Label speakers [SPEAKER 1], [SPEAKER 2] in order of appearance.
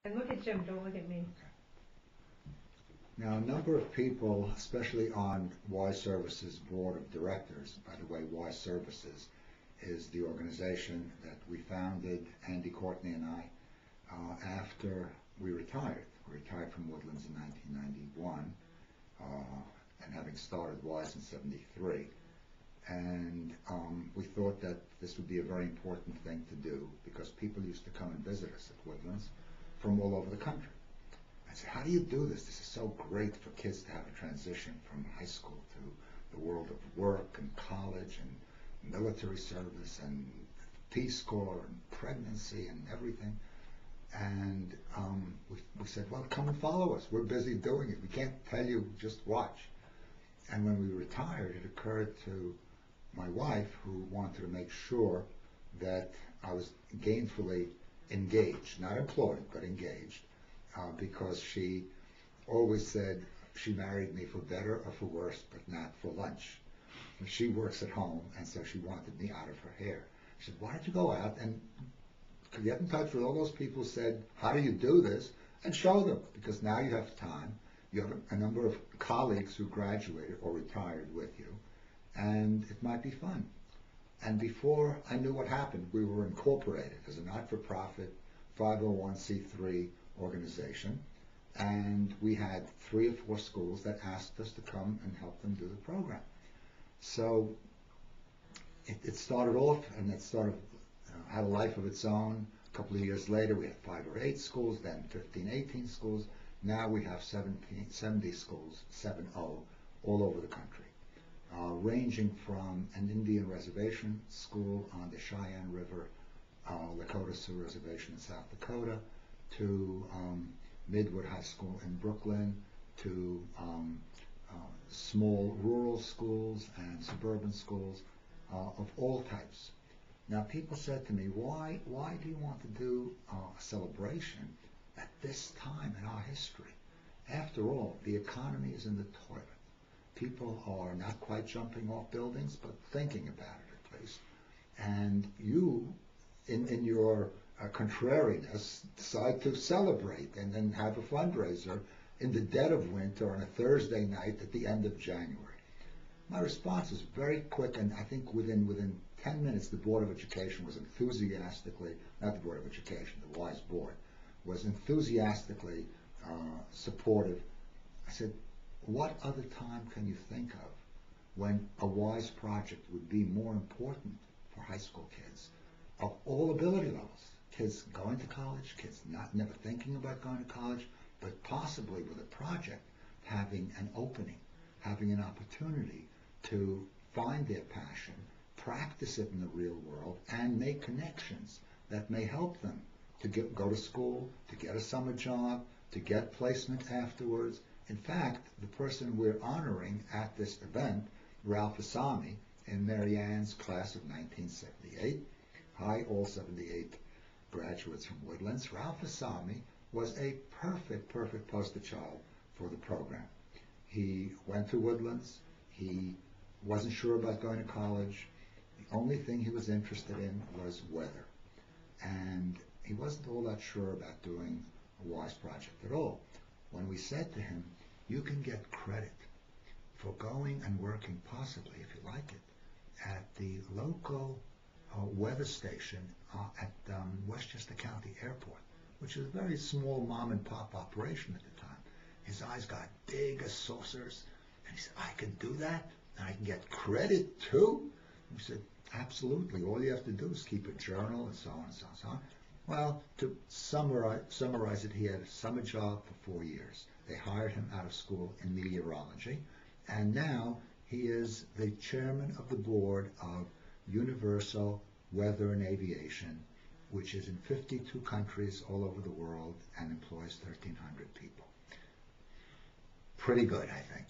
[SPEAKER 1] And look at Jim, don't look at me.
[SPEAKER 2] Now, a number of people, especially on Y Services Board of Directors, by the way, Y Services is the organization that we founded, Andy Courtney and I, after we retired. We retired from Woodlands in 1991, and having started Wise in '73. And we thought that this would be a very important thing to do because people used to come and visit us at Woodlands from all over the country. I said, how do you do this? This is so great for kids to have a transition from high school to the world of work and college and military service and Peace Corps and pregnancy and everything. And we said, well, come and follow us. We're busy doing it. We can't tell you, just watch. And when we retired, it occurred to my wife, who wanted to make sure that I was gainfully engaged, not employed, but engaged, because she always said she married me for better or for worse, but not for lunch. And she works at home, and so she wanted me out of her hair. She said, why don't you go out and get in touch with all those people who said, how do you do this, and show them, because now you have time. You have a number of colleagues who graduated or retired with you, and it might be fun. And before I knew what happened, we were incorporated as a not-for-profit 501c3 organization, and we had 3 or 4 schools that asked us to come and help them do the program. So it started off, and it sort of had a life of its own. A couple of years later, we had 5 or 8 schools, then 15, 18 schools. Now we have 70 schools, 7-0, all over the country, ranging from an Indian reservation school on the Cheyenne River, Lakota Sioux Reservation in South Dakota, to Midwood High School in Brooklyn, to small rural schools and suburban schools of all types. Now, people said to me, why do you want to do a celebration at this time in our history? After all, the economy is in the toilet. People are not quite jumping off buildings, but thinking about it at least. And you, in your contrariness, decide to celebrate and then have a fundraiser in the dead of winter on a Thursday night at the end of January. My response was very quick, and I think within 10 minutes the Board of Education was enthusiastically, not the Board of Education, the WISE Board, was enthusiastically supportive. I said, what other time can you think of when a WISE project would be more important for high school kids of all ability levels? Kids going to college, kids never thinking about going to college, but possibly with a project having an opening, having an opportunity to find their passion, practice it in the real world, and make connections that may help them to go to school, to get a summer job, to get placement afterwards. In fact, the person we're honoring at this event, Ralph Asami, in Mary Ann's class of 1978, hi, all 78 graduates from Woodlands, Ralph Asami was a perfect poster child for the program. He went to Woodlands. He wasn't sure about going to college. The only thing he was interested in was weather. And he wasn't all that sure about doing a WISE project at all. When we said to him, you can get credit for going and working, possibly, if you like it, at the local weather station at Westchester County Airport, which is a very small mom-and-pop operation at the time. His eyes got big as saucers, and he said, I can do that, and I can get credit too? We said, absolutely. All you have to do is keep a journal and so on and so on and so on. Well, to summarize it, he had a summer job for 4 years. They hired him out of school in meteorology, and now he is the chairman of the board of Universal Weather and Aviation, which is in 52 countries all over the world and employs 1,300 people. Pretty good, I think.